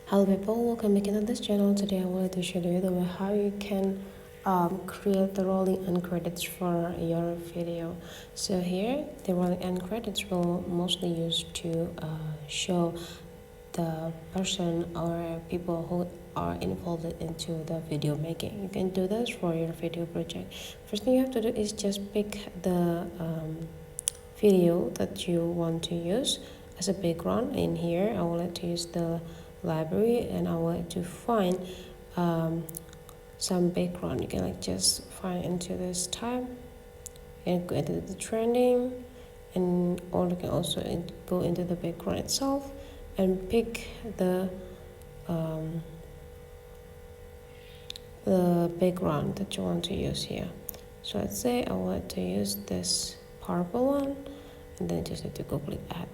Hello people, welcome back to this channel. Today I wanted to show you the way how you can create the rolling end credits for your video. So here the rolling end credits will mostly used to show the person or people who are involved into the video making. You can do this for your video project. First thing you have to do is just pick the video that you want to use as a background. In here I would like to use the library and I would like to find some background. You can like just find into this tab and go into the trending, and or you can also go into the background itself and pick the background that you want to use here. So let's say I want to use this purple one, and then just need to go click add.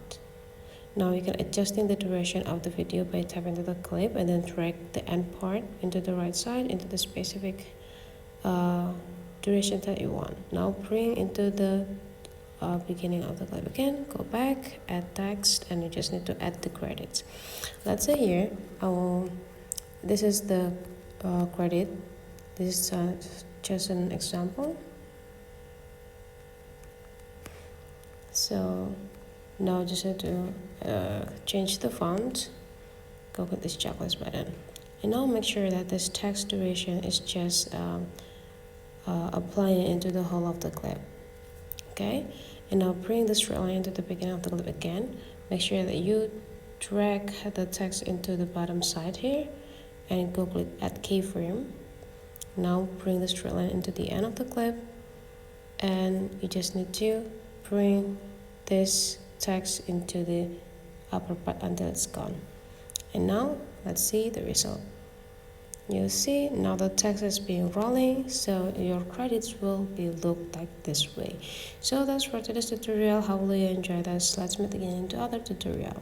Now you can adjusting the duration of the video by tapping into the clip and then drag the end part into the right side into the specific duration that you want. Now bring into the beginning of the clip again, go back, add text, and you just need to add the credits. Let's say here this is the credit. This is just an example. So now just need to change the font, go with this checklist button, and now make sure that this text duration is just applying into the whole of the clip. Okay, and now bring the straight line into the beginning of the clip again. Make sure that you drag the text into the bottom side here and go click add keyframe. Now bring the straight line into the end of the clip, and you just need to bring this text into the upper part until it's gone. And now let's see the result. You see now the text is being rolling, so your credits will be looked like this way. So that's for today's tutorial. Hopefully you enjoyed this. Let's meet again into other tutorial.